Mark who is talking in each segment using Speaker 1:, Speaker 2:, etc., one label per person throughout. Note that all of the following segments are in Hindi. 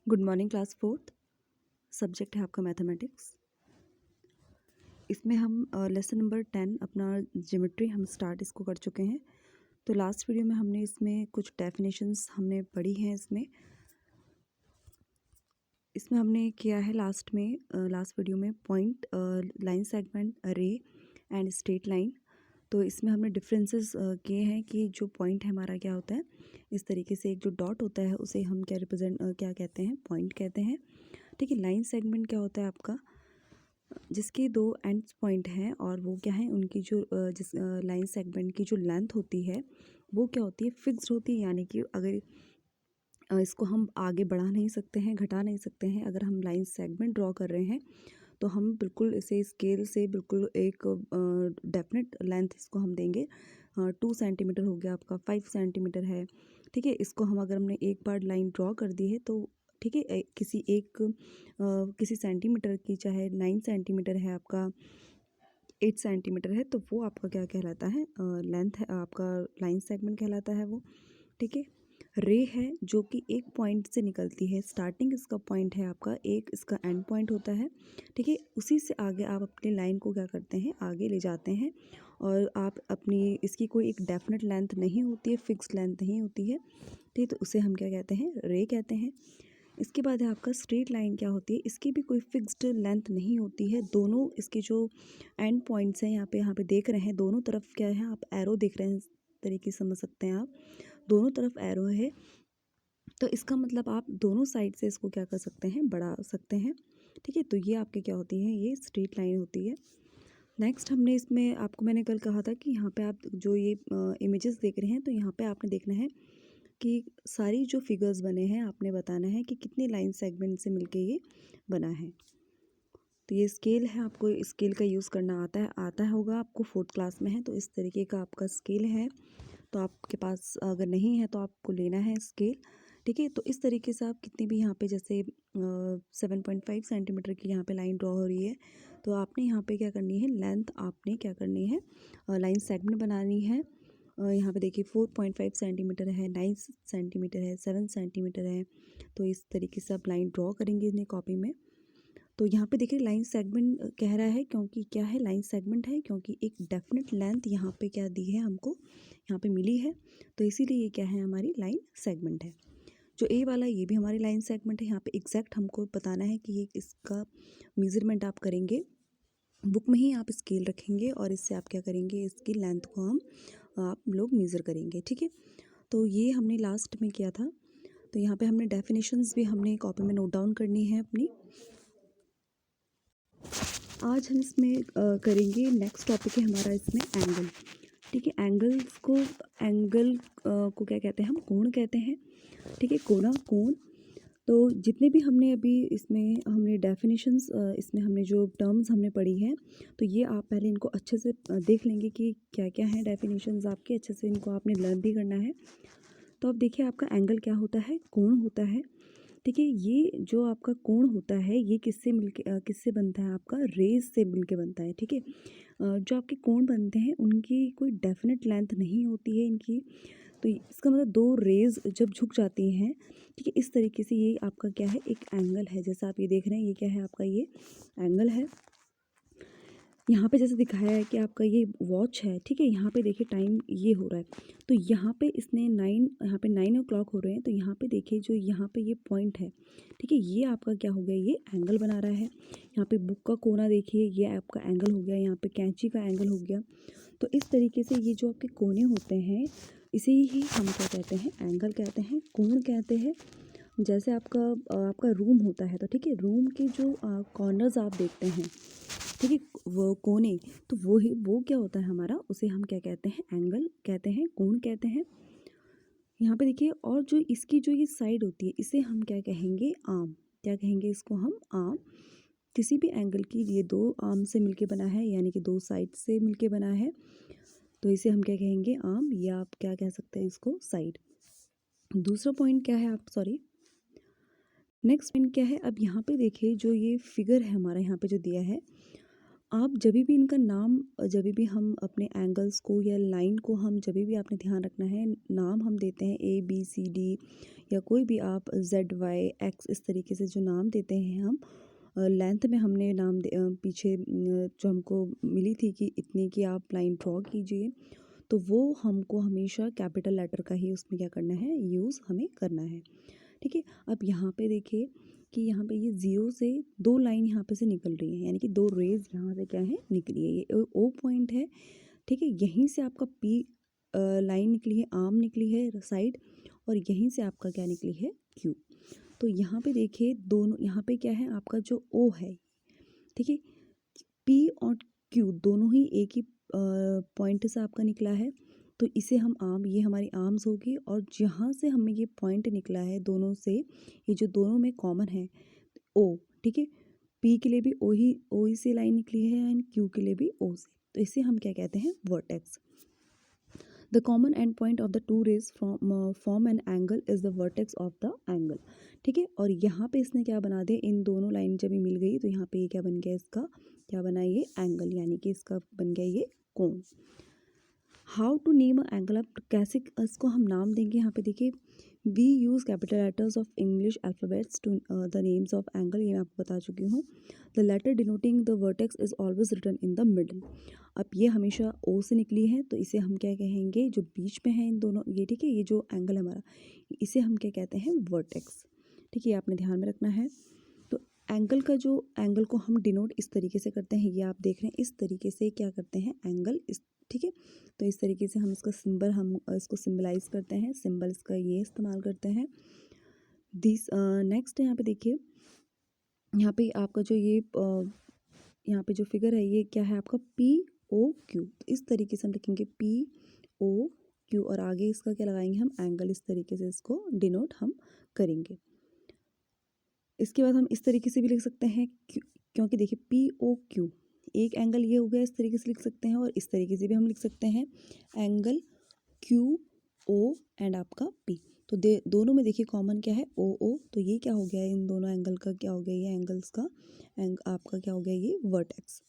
Speaker 1: Good morning class fourth. Subject है आपका मैथमेटिक्स। इसमें हम लेसन नंबर 10 अपना ज्योमेट्री हम स्टार्ट इसको कर चुके हैं। तो लास्ट वीडियो में हमने इसमें कुछ डेफिनेशंस हमने पढ़ी हैं। इसमें हमने किया है लास्ट वीडियो में पॉइंट, लाइन सेगमेंट, रे एंड स्ट्रेट लाइन। तो इसमें हमने डिफरेंसेस किए हैं कि जो पॉइंट है हमारा क्या होता है। इस तरीके से एक जो डॉट होता है उसे हम क्या कहते हैं, पॉइंट कहते हैं। ठीक है। लाइन सेगमेंट क्या होता है आपका, जिसके दो एंड पॉइंट हैं और वो क्या है, उनकी जो जिस लाइन सेगमेंट की जो लेंथ होती है वो क्या होती है, फिक्स्ड होती है। यानी कि अगर इसको हम आगे बढ़ा नहीं सकते हैं, घटा नहीं सकते हैं। अगर हम लाइन सेगमेंट ड्रॉ कर रहे हैं तो हम बिल्कुल इसे स्केल से बिल्कुल एक डेफिनेट लेंथ इसको हम देंगे। 2 सेंटीमीटर हो गया आपका, 5 सेंटीमीटर है। ठीक है। इसको हम अगर हमने एक बार लाइन ड्रॉ कर दी है तो ठीक है, किसी सेंटीमीटर की, चाहे 9 सेंटीमीटर है आपका, 8 सेंटीमीटर है, तो वो आपका क्या कहलाता है, लेंथ है आपका, लाइन सेगमेंट कहलाता है वो। ठीक है। रे है जो कि एक पॉइंट से निकलती है, स्टार्टिंग इसका पॉइंट है आपका, एक इसका एंड पॉइंट होता है। ठीक है। उसी से आगे आप अपनी लाइन को क्या करते हैं, आगे ले जाते हैं। और आप अपनी, इसकी कोई एक डेफिनेट लेंथ नहीं होती है, फिक्स लेंथ नहीं होती है। ठीक है। तो उसे हम क्या कहते हैं, रे कहते हैं। इसके बाद है आपका स्ट्रेट लाइन। क्या होती है, इसकी भी कोई फिक्स्ड लेंथ नहीं होती है। दोनों इसके जो एंड पॉइंट्स हैं यहाँ पे देख रहे हैं, दोनों तरफ क्या है, आप एरो देख रहे हैं, इस तरीके से समझ सकते हैं आप, दोनों तरफ एरो है। तो इसका मतलब आप दोनों साइड से इसको क्या कर सकते हैं, बढ़ा सकते हैं। ठीक है। तो ये आपके क्या होती है, ये स्ट्रेट लाइन होती है। नेक्स्ट हमने इसमें आपको, मैंने कल कहा था कि यहाँ पे आप जो ये इमेजेस देख रहे हैं, तो यहाँ पे आपने देखना है कि सारी जो फिगर्स बने हैं आपने बताना है कि कितनी लाइन सेगमेंट से मिलके ये बना है। तो ये स्केल है, आपको स्केल का यूज़ करना आता होगा, आपको 4th क्लास में है तो इस तरीके का आपका स्केल है। तो आपके पास अगर नहीं है तो आपको लेना है स्केल। ठीक है। तो इस तरीके से आप कितनी भी यहाँ पे, जैसे 7.5 सेंटीमीटर की यहाँ पे लाइन ड्रॉ हो रही है, तो आपने यहाँ पे क्या करनी है, लेंथ आपने क्या करनी है, लाइन सेगमेंट बनानी है। यहाँ पे देखिए 4.5 सेंटीमीटर है, 9 सेंटीमीटर है, 7 सेंटीमीटर है। तो इस तरीके से आप लाइन ड्रॉ करेंगे इन्हें कॉपी में। तो यहाँ पे देखिए लाइन सेगमेंट कह रहा है, क्योंकि क्या है, लाइन सेगमेंट है क्योंकि एक डेफिनेट लेंथ यहाँ पे क्या दी है हमको, यहाँ पे मिली है। तो इसीलिए ये क्या है, हमारी लाइन सेगमेंट है। जो ए वाला, ये भी हमारी लाइन सेगमेंट है। यहाँ पे एग्जैक्ट हमको बताना है कि ये इसका मेजरमेंट आप करेंगे, बुक में ही आप स्केल रखेंगे और इससे आप क्या करेंगे, इसकी लेंथ को आप लोग मेज़र करेंगे। ठीक है। तो ये हमने लास्ट में किया था। तो यहाँ पे हमने डेफिनेशंस भी हमने कॉपी में नोट डाउन करनी है अपनी। आज हम इसमें करेंगे, नेक्स्ट टॉपिक है हमारा इसमें एंगल। ठीक है। एंगल को क्या कहते हैं, हम कोण कहते हैं। ठीक है। कोण। तो जितने भी हमने अभी इसमें हमने डेफिनेशंस, इसमें हमने जो टर्म्स हमने पढ़ी हैं, तो ये आप पहले इनको अच्छे से देख लेंगे कि क्या क्या है डेफिनेशंस आपके, अच्छे से इनको आपने लर्न भी करना है। तो अब देखिए आपका एंगल क्या होता है, कोण होता है। ठीक है। ये जो आपका कोण होता है ये किससे बनता है, आपका रेज से मिलके बनता है। ठीक है। जो आपके कोण बनते हैं उनकी कोई डेफिनेट लेंथ नहीं होती है इनकी। तो इसका मतलब दो रेज जब झुक जाती हैं, ठीक है, इस तरीके से ये आपका क्या है, एक एंगल है। जैसा आप ये देख रहे हैं, ये क्या है आपका, ये एंगल है। यहाँ पे जैसे दिखाया है कि आपका ये वॉच है। ठीक है। यहाँ पे देखिए टाइम ये हो रहा है, तो यहाँ पे इसने यहाँ पे 9 o'clock हो रहे हैं, तो यहाँ पे देखिए जो यहाँ पे ये पॉइंट है, ठीक है, ये आपका क्या हो गया, ये एंगल बना रहा है। यहाँ पे बुक का कोना देखिए, ये आपका एंगल हो गया। यहाँ पे कैंची का एंगल हो गया। तो इस तरीके से ये जो आपके कोने होते हैं, इसे ही हम क्या कहते हैं, एंगल कहते हैं, कोण कहते हैं। जैसे आपका रूम होता है, तो ठीक है, रूम के जो कॉर्नर्स आप देखते हैं, ठीक है, वो कोने, तो वो क्या होता है हमारा, उसे हम क्या कहते हैं, एंगल कहते हैं, कोण कहते हैं। यहाँ पे देखिए, और जो इसकी जो ये साइड होती है, इसे हम क्या कहेंगे, आर्म। क्या कहेंगे इसको हम, आर्म। किसी भी एंगल की ये दो आर्म से मिलके बना है, यानी कि दो साइड से मिलके बना है, तो इसे हम क्या कहेंगे, आर्म, या आप क्या कह सकते हैं इसको, साइड। दूसरा पॉइंट क्या है, नेक्स्ट पॉइंट क्या है, अब यहाँ पे देखिए जो ये फिगर है हमारा, यहाँ पे जो दिया है, आप जभी भी इनका नाम जभी भी हम अपने एंगल्स को या लाइन को हम जभी भी आपने ध्यान रखना है, नाम हम देते हैं ABCD या कोई भी आप ZY X इस तरीके से जो नाम देते हैं हम लेंथ में हमने पीछे जो हमको मिली थी कि इतने की आप लाइन ड्रॉ कीजिए, तो वो हमको हमेशा कैपिटल लेटर का ही उसमें क्या करना है, यूज़ हमें करना है। ठीक है, अब यहाँ पे देखिए कि यहाँ पे ये ज़ीरो से दो लाइन यहाँ पे से निकल रही है, यानी कि दो रेज यहाँ से क्या है निकली है, ये O पॉइंट है। ठीक है, यहीं से आपका P लाइन निकली है, आर्म निकली है साइड, और यहीं से आपका क्या निकली है, Q। तो यहाँ पे देखिए दोनों, यहाँ पे क्या है आपका जो O है, ठीक है, P और Q दोनों ही एक ही पॉइंट से आपका निकला है, तो इसे हम आर्म, ये हमारी आर्म्स होगी, और जहाँ से हमें ये पॉइंट निकला है दोनों से, ये जो दोनों में कॉमन है O, ठीक है, P के लिए भी O ही से लाइन निकली है एंड Q के लिए भी O से, तो इसे हम क्या कहते हैं, vertex. The common end point of the two rays form an angle is the vertex of the angle. ठीक है, और यहाँ पे इसने क्या बना दिया, इन दोनों लाइन जब ये मिल गई तो यहाँ पे ये क्या बन गया, इसका क्या बना, ये एंगल, यानी कि इसका बन गया ये कोण। How to name a angle, अब कैसे इसको हम नाम देंगे, यहाँ पे देखिए we use capital letters of English alphabets to the names of angle, ये मैं आपको बता चुकी हूँ। The letter denoting the vertex is always written in the middle. अब ये हमेशा O से निकली है, तो इसे हम क्या कहेंगे, जो बीच में है इन दोनों, ये ठीक है, ये जो एंगल है हमारा, इसे हम क्या कहते हैं, वर्टेक्स। ठीक है, ये आपने ध्यान में रखना है। तो एंगल को हम डिनोट इस तरीके से करते हैं, ये आप देख रहे हैं, इस तरीके से क्या करते हैं, एंगल इस, ठीक है, तो इस तरीके से हम इसका सिंबल, हम इसको सिंबलाइज करते हैं, सिंबल इसका ये इस्तेमाल करते हैं। दिस नेक्स्ट यहाँ पे देखिए, यहाँ पे आपका जो ये यहाँ पे जो फिगर है, ये क्या है आपका, POQ, तो इस तरीके से हम लिखेंगे POQ, और आगे इसका क्या लगाएंगे हम, एंगल, इस तरीके से इसको डिनोट हम करेंगे। इसके बाद हम इस तरीके से भी लिख सकते हैं, क्योंकि देखिए POQ एक एंगल ये हो गया, इस तरीके से लिख सकते हैं, और इस तरीके से भी हम लिख सकते हैं, एंगल QO एंड आपका P। तो दोनों में देखिए कॉमन क्या है, OO, तो ये क्या हो गया, इन दोनों एंगल का क्या हो गया, ये एंगल्स का आपका क्या हो गया, ये वर्टेक्स।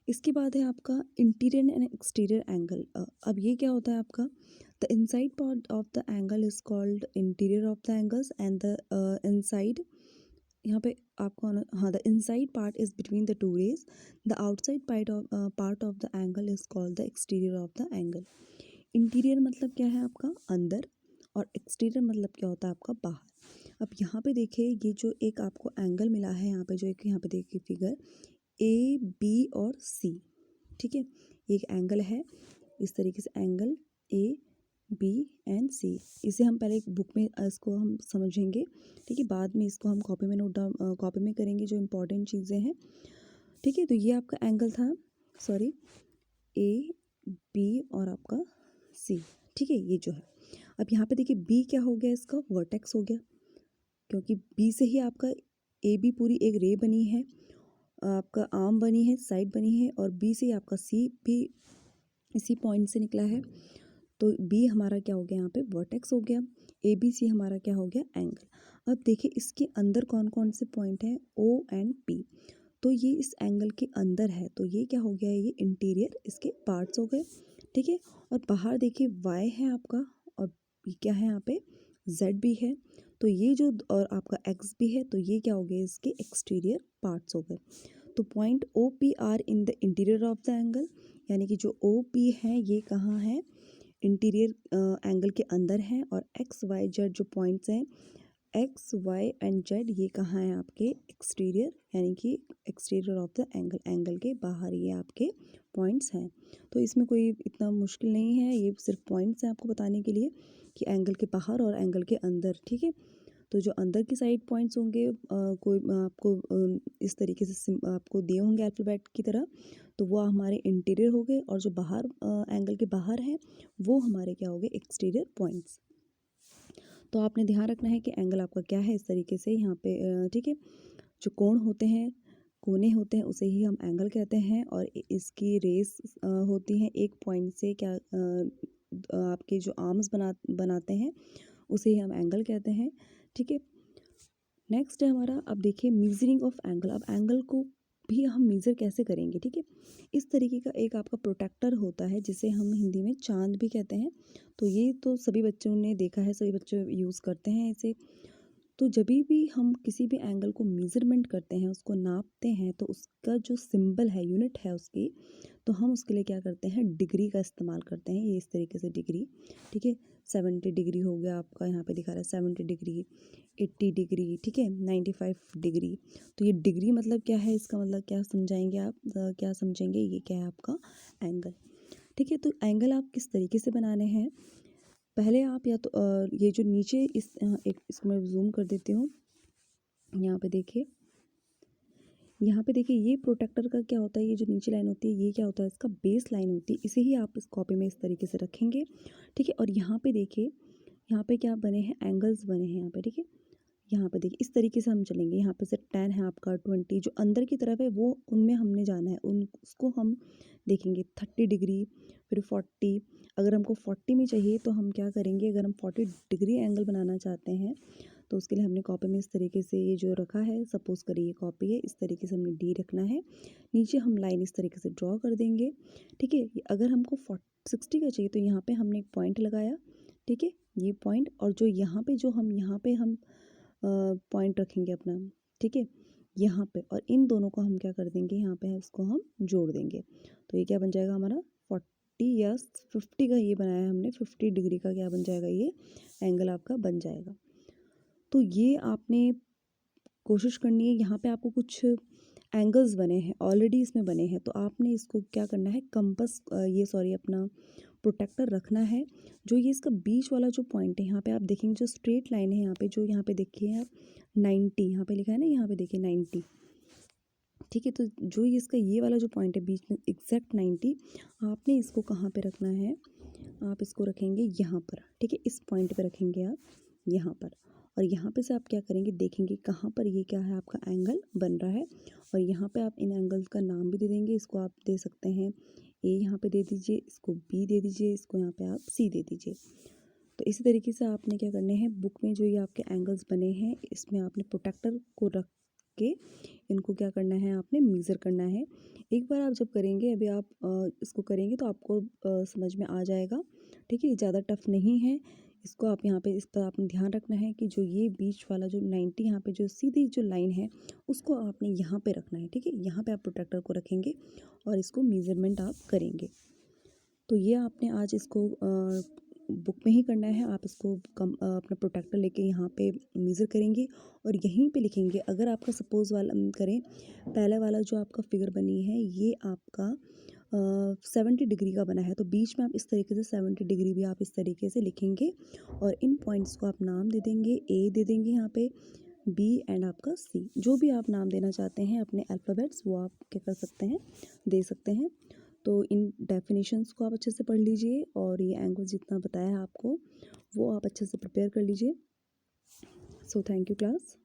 Speaker 1: इसके बाद है आपका इंटीरियर एंड एक्सटीरियर एंगल। अब ये क्या होता है आपका, the inside part of the angle is called interior of the angles and the inside, यहाँ पे आपको हाँ, the inside part is between the two rays, the outside part of the angle is called the exterior of the angle. Interior मतलब क्या है आपका अंदर, और एक्सटीरियर मतलब क्या होता है आपका बाहर। अब यहाँ पे देखिए, ये जो एक आपको एंगल मिला है, यहाँ पे जो एक, यहाँ पे देखिए फिगर AB और C, ठीक है, एक एंगल है, इस तरीके से एंगल AB एंड C, इसे हम पहले बुक में इसको हम समझेंगे, ठीक है, बाद में इसको हम कॉपी में कॉपी में करेंगे जो इम्पोर्टेंट चीज़ें हैं। ठीक है, तो ये आपका एंगल था, सॉरी, AB और आपका C, ठीक है, ये जो है। अब यहाँ पे देखिए B क्या हो गया, इसका वर्टेक्स हो गया, क्योंकि B से ही आपका AB पूरी एक रे बनी है, आपका आर्म बनी है, साइड बनी है, और B से आपका C भी इसी पॉइंट से निकला है, तो B हमारा क्या हो गया, यहाँ पे वर्टेक्स हो गया, ABC हमारा क्या हो गया, एंगल। अब देखिए इसके अंदर कौन कौन से पॉइंट हैं, O एंड P, तो ये इस एंगल के अंदर है, तो ये क्या हो गया, ये इंटीरियर इसके पार्ट्स हो गए, ठीक है। और बाहर देखिए Y है आपका, और B क्या है, यहाँ पे Z भी है, तो ये जो, और आपका X भी है, तो ये क्या हो गया, इसके एक्सटीरियर पार्ट्स हो गए। तो point OP are in the interior of the angle, यानी कि जो OP है ये कहाँ है, इंटीरियर एंगल के अंदर है, और XYZ जो पॉइंट्स हैं, XY एंड Z ये कहाँ है, आपके एक्सटीरियर, यानी कि exterior of the angle, angle के बाहर ये आपके पॉइंट्स हैं। तो इसमें कोई इतना मुश्किल नहीं है, ये सिर्फ पॉइंट्स हैं आपको बताने के लिए कि एंगल के बाहर और एंगल के अंदर, ठीक है। तो जो अंदर की साइड पॉइंट्स होंगे, कोई आपको इस तरीके से आपको दिए होंगे अल्फ़ाबेट की तरह, तो वो हमारे इंटीरियर हो गए, और जो बाहर एंगल के बाहर हैं वो हमारे क्या हो गए, एक्सटीरियर पॉइंट्स। तो आपने ध्यान रखना है कि एंगल आपका क्या है, इस तरीके से यहाँ पे, ठीक है, जो कोण होते हैं, कोने होते हैं, उसे ही हम एंगल कहते हैं, और इसकी रेस होती हैं एक पॉइंट से, क्या आपके जो आर्म्स बनाते हैं उसे ही हम एंगल कहते हैं, ठीक है। नेक्स्ट है हमारा, अब देखिए मीजरिंग ऑफ एंगल। अब एंगल को भी हम मेज़र कैसे करेंगे, ठीक है। इस तरीके का एक आपका प्रोटेक्टर होता है जिसे हम हिंदी में चाँद भी कहते हैं। तो ये तो सभी बच्चों ने देखा है, सभी बच्चे यूज़ करते हैं इसे। तो जभी भी हम किसी भी एंगल को मेज़रमेंट करते हैं, उसको नापते हैं, तो उसका जो सिंबल है, यूनिट है उसकी, तो हम उसके लिए क्या करते हैं, डिग्री का इस्तेमाल करते हैं। ये इस तरीके से डिग्री, ठीक है। 70 डिग्री हो गया आपका, यहाँ पे दिखा रहा है 70 डिग्री, 80 डिग्री, ठीक है, 95 डिग्री। तो ये डिग्री मतलब क्या है, इसका मतलब क्या समझाएंगे आप, क्या समझेंगे, ये क्या है आपका एंगल, ठीक है। तो एंगल आप किस तरीके से बनाने हैं, पहले आप या तो ये जो नीचे एक इसको मैं जूम कर देती हूँ, यहाँ पे देखिए, यहाँ पे देखिए, ये प्रोटेक्टर का क्या होता है, ये जो नीचे लाइन होती है ये क्या होता है, इसका बेस लाइन होती है। इसे ही आप इस कॉपी में इस तरीके से रखेंगे, ठीक है। और यहाँ पे देखिए, यहाँ पे क्या बने हैं, एंगल्स बने हैं यहाँ पे, ठीक है। यहाँ पे देखिए, इस तरीके से हम चलेंगे। यहाँ पे से 10 है आपका, 20 जो अंदर की तरफ है वो उनमें हमने जाना है, उन उसको हम देखेंगे। 30 डिग्री, फिर 40। अगर हमको 40 में चाहिए तो हम क्या करेंगे, अगर हम 40 डिग्री एंगल बनाना चाहते हैं तो उसके लिए हमने कॉपी में इस तरीके से ये जो रखा है, सपोज़ करिए ये कॉपी है, इस तरीके से हमने डी रखना है। नीचे हम लाइन इस तरीके से ड्रॉ कर देंगे, ठीक है। अगर हमको 60 का चाहिए तो यहाँ पे हमने एक पॉइंट लगाया, ठीक है, ये पॉइंट। और जो यहाँ पे यहाँ पे हम पॉइंट रखेंगे अपना, ठीक है, यहाँ पे। और इन दोनों को हम क्या कर देंगे, यहाँ पे इसको हम जोड़ देंगे। तो ये क्या बन जाएगा हमारा 40 या 50 का ये बनाया है हमने, 50 डिग्री का क्या बन जाएगा, ये एंगल आपका बन जाएगा। तो ये आपने कोशिश करनी है, यहाँ पे आपको कुछ एंगल्स बने हैं ऑलरेडी, इसमें बने हैं, तो आपने इसको क्या करना है, कंपास ये सॉरी अपना प्रोटेक्टर रखना है। जो ये इसका बीच वाला जो पॉइंट है, यहाँ पे आप देखेंगे जो स्ट्रेट लाइन है, यहाँ पे जो यहाँ पे देखिए आप 90, यहाँ पे लिखा है ना, यहाँ पे देखिए 90, ठीक है। तो जो ये इसका ये वाला जो पॉइंट है बीच में एग्जैक्ट 90, आपने इसको कहाँ पे रखना है, आप इसको रखेंगे यहाँ पर, ठीक है, इस पॉइंट पे रखेंगे आप यहाँ पर। और यहाँ पे से आप क्या करेंगे, देखेंगे कहाँ पर ये क्या है आपका एंगल बन रहा है। और यहाँ पे आप इन एंगल्स का नाम भी दे देंगे, इसको आप दे सकते हैं ए, यहाँ पे दे दीजिए, इसको बी दे दीजिए, इसको यहाँ पे आप सी दे दीजिए। तो इसी तरीके से आपने क्या करने हैं, बुक में जो ये आपके एंगल्स बने हैं, इसमें आपने प्रोटेक्टर को रख के इनको क्या करना है, आपने मेज़र करना है। एक बार आप जब करेंगे, अभी आप इसको करेंगे तो आपको समझ में आ जाएगा, ठीक है। ज़्यादा टफ नहीं है। इसको आप यहाँ पे, इस पर आपने ध्यान रखना है कि जो ये बीच वाला जो 90, यहाँ पे जो सीधी जो लाइन है उसको आपने यहाँ पे रखना है, ठीक है। यहाँ पे आप प्रोटेक्टर को रखेंगे और इसको मेज़रमेंट आप करेंगे। तो ये आपने आज इसको बुक में ही करना है। आप इसको अपना प्रोटेक्टर लेके यहाँ पे मेज़र करेंगे और यहीं पे लिखेंगे। अगर आपका सपोज़ वाला करें, पहले वाला जो आपका फिगर बनी है ये आपका 70 डिग्री का बना है, तो बीच में आप इस तरीके से 70 डिग्री भी आप इस तरीके से लिखेंगे। और इन पॉइंट्स को आप नाम दे देंगे, ए दे देंगे यहाँ पे, बी एंड आपका सी, जो भी आप नाम देना चाहते हैं अपने अल्फ़ाबेट्स, वो आप क्या कर सकते हैं, दे सकते हैं। तो इन डेफिनेशंस को आप अच्छे से पढ़ लीजिए और ये एंगल जितना बताया है आपको वो आप अच्छे से प्रिपेयर कर लीजिए। So thank you class.